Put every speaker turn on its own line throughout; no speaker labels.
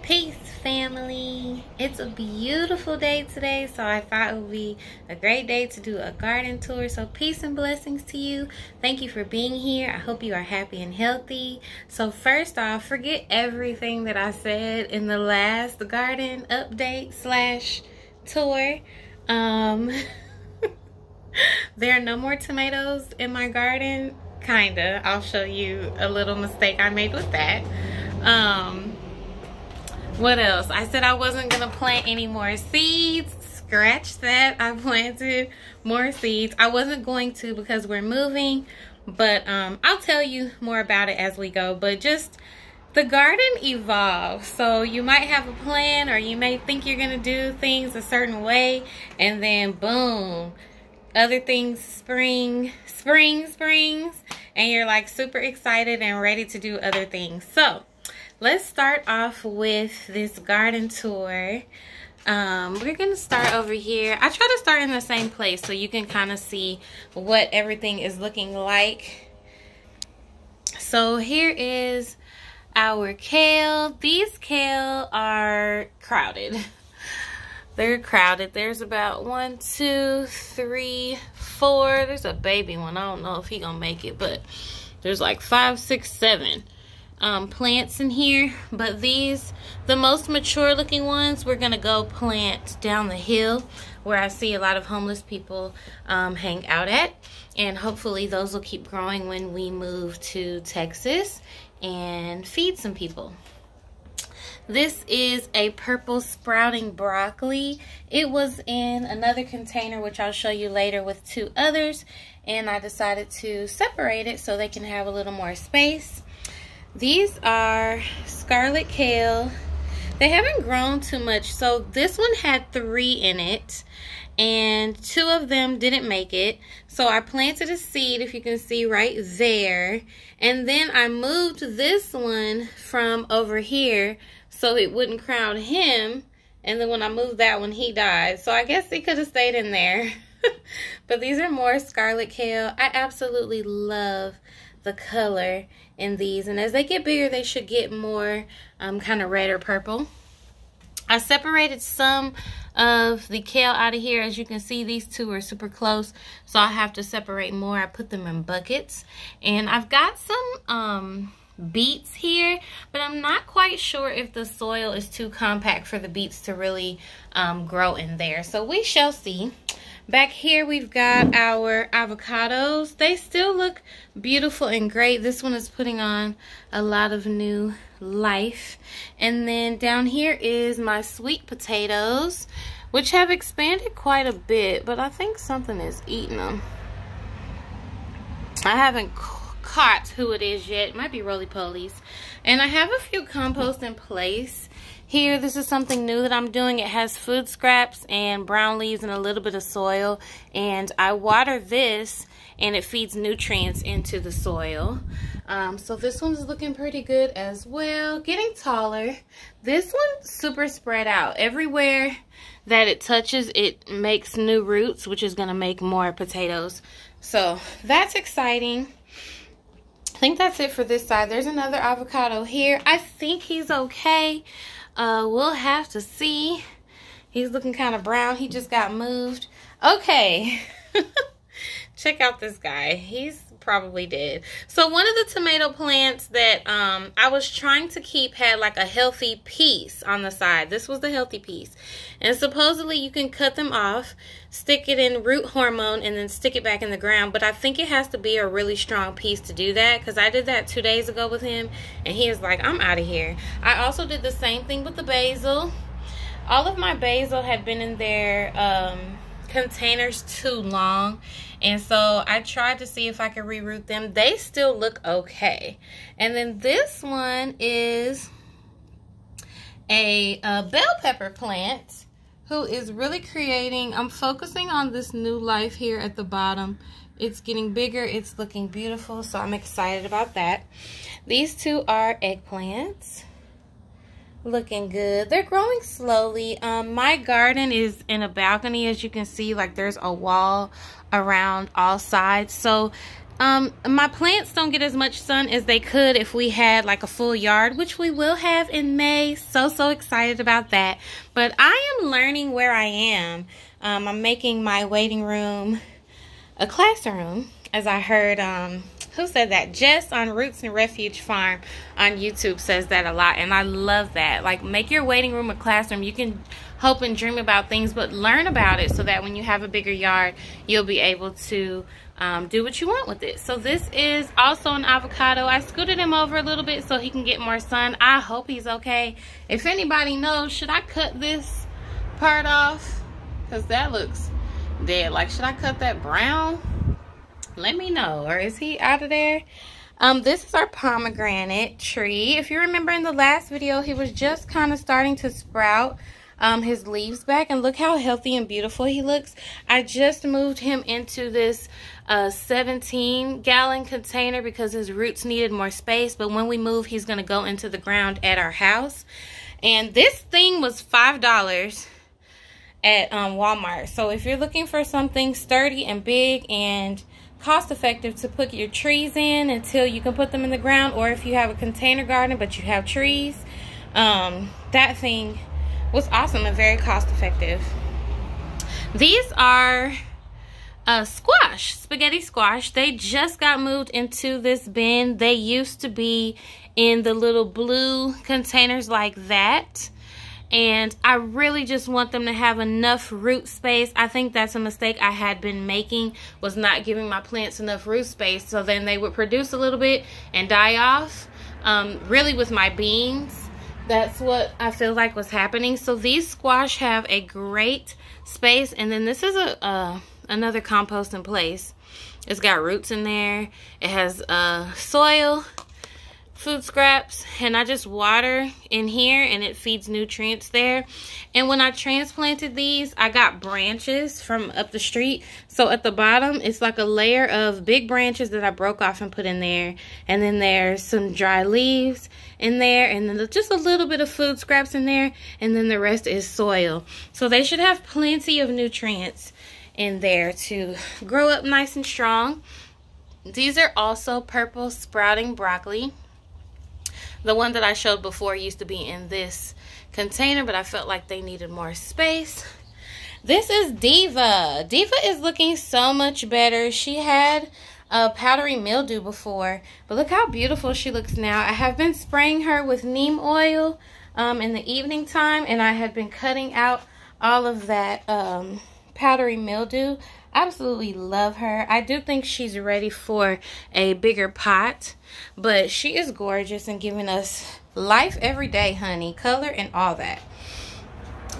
Peace, family. It's a beautiful day today, so I thought it would be a great day to do a garden tour. So peace and blessings to you. Thank you for being here. I hope you are happy and healthy. So first off, forget everything that I said in the last garden update slash tour. There are no more tomatoes in my garden. Kinda. I'll show you a little mistake I made with that. What else? I said I wasn't gonna plant any more seeds. Scratch that. I planted more seeds. I wasn't going to because we're moving, but I'll tell you more about it as we go. But just the garden evolves. So you might have a plan, or you may think you're gonna do things a certain way, and then boom, other things springs, and you're like super excited and ready to do other things. So let's start off with this garden tour. We're gonna start over here. I try to start in the same place so you can kind of see what everything is looking like. So here is our kale. These kale are crowded. They're crowded. There's about 1, 2, 3, 4. There's a baby one. I don't know if he gonna make it, but there's like 5, 6, 7 plants in here. But these, the most mature looking ones, we're gonna go plant down the hill where I see a lot of homeless people hang out at, and hopefully those will keep growing when we move to Texas and feed some people. This is a purple sprouting broccoli. It was in another container, which I'll show you later, with 2 others, and I decided to separate it so they can have a little more space. These are Scarlet Kale. They haven't grown too much. So this one had 3 in it, and 2 of them didn't make it. So I planted a seed, if you can see right there. And then I moved this one from over here so it wouldn't crowd him. And then when I moved that one, he died. So I guess he could have stayed in there. But these are more Scarlet Kale. I absolutely love the color in these, and as they get bigger they should get more kind of red or purple. I separated some of the kale out of here. As you can see, these 2 are super close, so I have to separate more. I put them in buckets, and I've got some beets here, but I'm not quite sure if the soil is too compact for the beets to really grow in there, so we shall see. Back here we've got our avocados. They still look beautiful and great. This one is putting on a lot of new life. And then down here is my sweet potatoes, which have expanded quite a bit, but I think something is eating them. I haven't caught who it is yet. It might be roly-polies. And I have a few compost in place. Here, this is something new that I'm doing. It has food scraps and brown leaves and a little bit of soil. And I water this, and it feeds nutrients into the soil. So this one's looking pretty good as well. Getting taller. This one's super spread out. Everywhere that it touches, it makes new roots, which is going to make more potatoes. So that's exciting. I think that's it for this side. There's another avocado here. I think he's okay. We'll have to see. He's looking kind of brown. He just got moved. Okay. Check out this guy. He's probably dead. So one of the tomato plants that I was trying to keep had like a healthy piece on the side. This was the healthy piece. And supposedly you can cut them off, stick it in root hormone, and then stick it back in the ground. But I think it has to be a really strong piece to do that, because I did that 2 days ago with him, and he was like, I'm out of here. I also did the same thing with the basil. All of my basil had been in their containers too long, and so I tried to see if I could reroot them. They still look okay. And then this one is a bell pepper plant who is really creating. I'm focusing on this new life here at the bottom. It's getting bigger. It's looking beautiful, so I'm excited about that. These 2 are eggplants. Looking good. They're growing slowly. My garden is in a balcony, as you can see. Like, there's a wall around all sides, so My plants don't get as much sun as they could if we had like a full yard, which we will have in May. So excited about that. But I am learning where I am. I'm making my waiting room a classroom, as I heard, who said that? Jess on Roots and Refuge Farm on YouTube says that a lot, and I love that. Like, make your waiting room a classroom. You can hope and dream about things, but learn about it so that when you have a bigger yard, you'll be able to do what you want with it. So this is also an avocado. I scooted him over a little bit so he can get more sun. I hope he's okay. If anybody knows, should I cut this part off? Because that looks dead. Like, should I cut that brown? Let me know. Or is he out of there? This is our pomegranate tree. If you remember in the last video, he was just kind of starting to sprout his leaves back, and look how healthy and beautiful he looks. I just moved him into this 17-gallon container because his roots needed more space, but when we move, he's going to go into the ground at our house. And this thing was $5 at Walmart. So if you're looking for something sturdy and big and cost effective to put your trees in until you can put them in the ground, or if you have a container garden but you have trees, that thing was awesome and very cost effective. These are squash, spaghetti squash. They just got moved into this bin. They used to be in the little blue containers like that, and I really just want them to have enough root space. I think that's a mistake I had been making, was not giving my plants enough root space, so then they would produce a little bit and die off. Really with my beans, that's what I feel like was happening. So these squash have a great space, and then this is another compost in place. It's got roots in there. It has soil, food scraps, and I just water in here and it feeds nutrients there. And when I transplanted these, I got branches from up the street. So at the bottom, it's like a layer of big branches that I broke off and put in there. And then there's some dry leaves in there, and then just a little bit of food scraps in there, and then the rest is soil. So they should have plenty of nutrients in there to grow up nice and strong. These are also purple sprouting broccoli. The one that I showed before used to be in this container, but I felt like they needed more space. This is Diva. Diva is looking so much better. She had a powdery mildew before, but look how beautiful she looks now. I have been spraying her with neem oil in the evening time, and I had been cutting out all of that powdery mildew. Absolutely love her. I do think she's ready for a bigger pot, but she is gorgeous and giving us life every day, honey. Color and all that.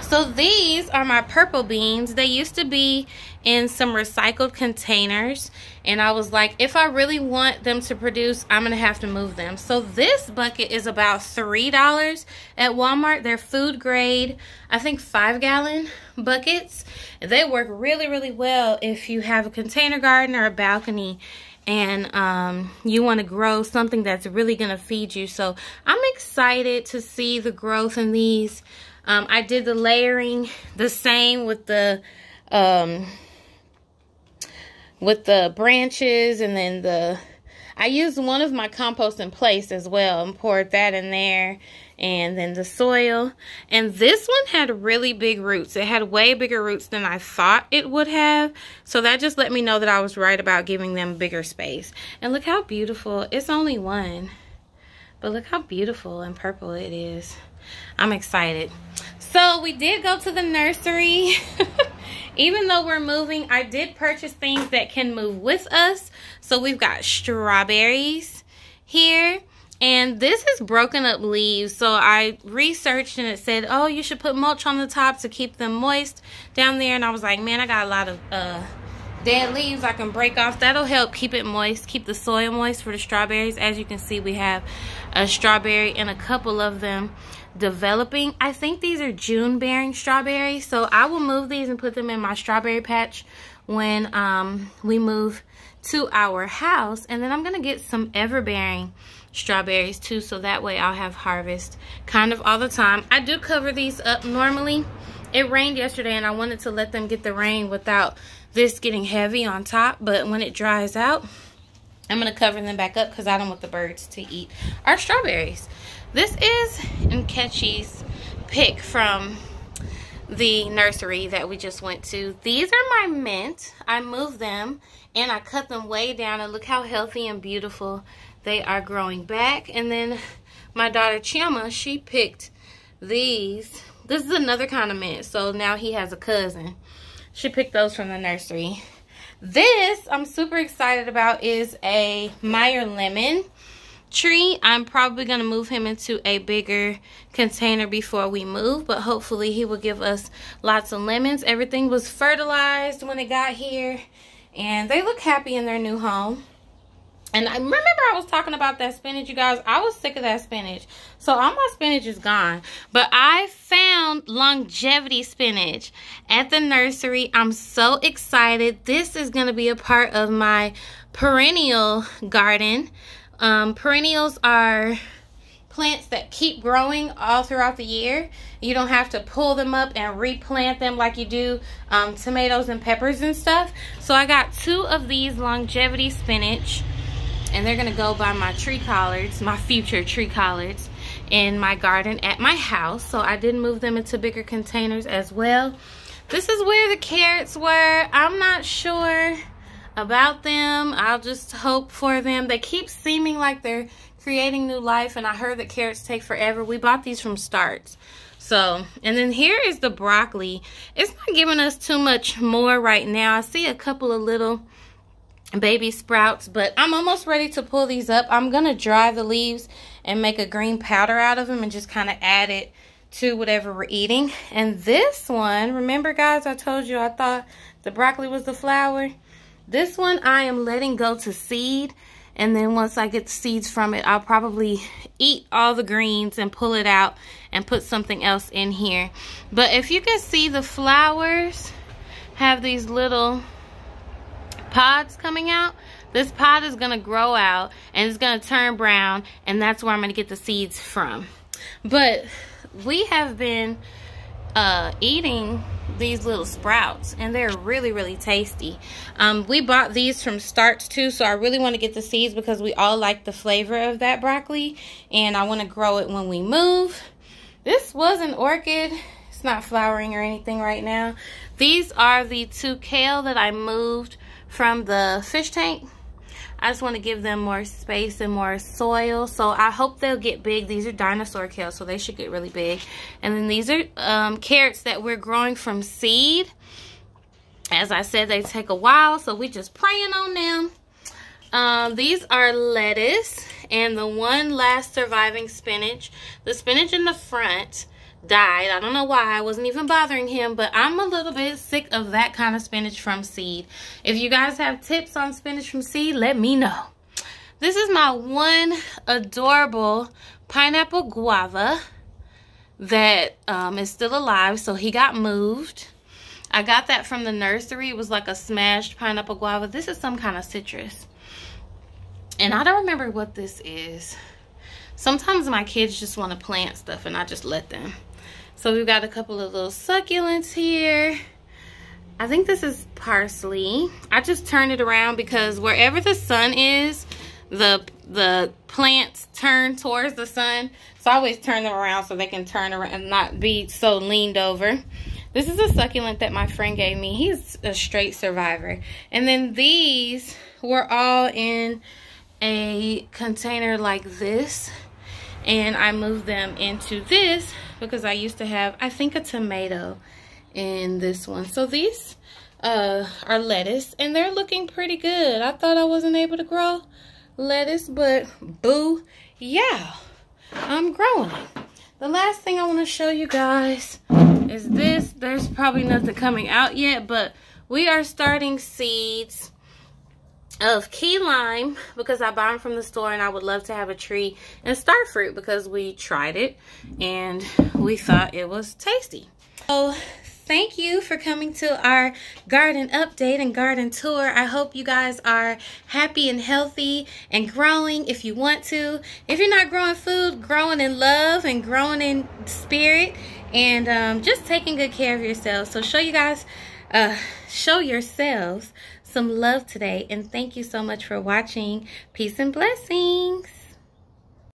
So these are my purple beans. They used to be in some recycled containers, and I was like, if I really want them to produce, I'm gonna have to move them. So this bucket is about $3 at Walmart. They're food grade, I think 5-gallon buckets. They work really well if you have a container garden or a balcony and you want to grow something that's really gonna feed you. So I'm excited to see the growth in these. I did the layering the same with the branches, and then I used one of my compost in place as well and poured that in there, and then the soil. And this one had really big roots. It had way bigger roots than I thought it would have, so that just let me know that I was right about giving them bigger space. And look how beautiful. It's only one, but look how beautiful and purple it is. I'm excited. So we did go to the nursery. Even though we're moving, I did purchase things that can move with us. So we've got strawberries here, and this is broken up leaves. So I researched and it said, oh, you should put mulch on the top to keep them moist down there. And I was like, man, I got a lot of dead leaves I can break off. That'll help keep it moist, keep the soil moist for the strawberries. As you can see, we have a strawberry and a couple of them developing. I think these are June bearing strawberries, so I will move these and put them in my strawberry patch when we move to our house. And then I'm gonna get some ever bearing strawberries too, so that way I'll have harvest kind of all the time. I do cover these up normally. It rained yesterday and I wanted to let them get the rain without this getting heavy on top, but when it dries out, I'm going to cover them back up because I don't want the birds to eat our strawberries. This is Nkechi's pick from the nursery that we just went to. These are my mint. I moved them and I cut them way down, and look how healthy and beautiful they are growing back. And then my daughter Chioma, she picked these. This is another kind of mint, so now he has a cousin. She picked those from the nursery. This I'm super excited about is a Meyer Lemon tree. I'm probably going to move him into a bigger container before we move, but hopefully he will give us lots of lemons. Everything was fertilized when it got here, and they look happy in their new home. And I remember I was talking about that spinach, you guys. I was sick of that spinach. So all my spinach is gone. But I found longevity spinach at the nursery. I'm so excited. This is going to be a part of my perennial garden. Perennials are plants that keep growing all throughout the year. You don't have to pull them up and replant them like you do tomatoes and peppers and stuff. So I got 2 of these longevity spinach. And they're going to go by my tree collards, my future tree collards, in my garden at my house. So I did move them into bigger containers as well. This is where the carrots were. I'm not sure about them. I'll just hope for them. They keep seeming like they're creating new life, and I heard that carrots take forever. We bought these from Starts. So, and then here is the broccoli. It's not giving us too much more right now. I see a couple of little baby sprouts, but I'm almost ready to pull these up. I'm gonna dry the leaves and make a green powder out of them and just kind of add it to whatever we're eating. And this one, remember guys, I told you I thought the broccoli was the flower. This one I am letting go to seed, and then once I get the seeds from it, I'll probably eat all the greens and pull it out and put something else in here. But if you can see, the flowers have these little pods coming out. This pod is going to grow out and it's going to turn brown, and that's where I'm going to get the seeds from. But we have been eating these little sprouts, and they're really, really tasty. We bought these from Starts too, so I really want to get the seeds because we all like the flavor of that broccoli, and I want to grow it when we move. This was an orchid. It's not flowering or anything right now. These are the 2 kale that I moved from the fish tank. I just want to give them more space and more soil, so I hope they'll get big. These are Dinosaur Kale, so they should get really big. And then these are carrots that we're growing from seed. As I said, they take a while, so we just praying on them. These are lettuce, and the one last surviving spinach. The spinach in the front died. I don't know why. I wasn't even bothering him, but I'm a little bit sick of that kind of spinach from seed. If you guys have tips on spinach from seed, let me know. This is my one adorable pineapple guava that is still alive, so he got moved. I got that from the nursery. It was like a smashed pineapple guava. This is some kind of citrus, and I don't remember what this is. Sometimes my kids just want to plant stuff and I just let them. So we've got a couple of little succulents here. I think this is parsley. I just turned it around because wherever the sun is, the plants turn towards the sun. So I always turn them around so they can turn around and not be so leaned over. This is a succulent that my friend gave me. He's a straight survivor. And then these were all in a container like this. And I moved them into this because I used to have, I think, a tomato in this one. So these are lettuce, and they're looking pretty good. I thought I wasn't able to grow lettuce, but boo, yeah, I'm growing it. The last thing I want to show you guys is this. There's probably nothing coming out yet, but we are starting seeds of key lime because I buy them from the store, and I would love to have a tree, and star fruit because we tried it and we thought it was tasty. So thank you for coming to our garden update and garden tour. I hope you guys are happy and healthy and growing if you want to. If you're not growing food, growing in love and growing in spirit, and just taking good care of yourselves. So show yourselves some love today. And thank you so much for watching. Peace and blessings.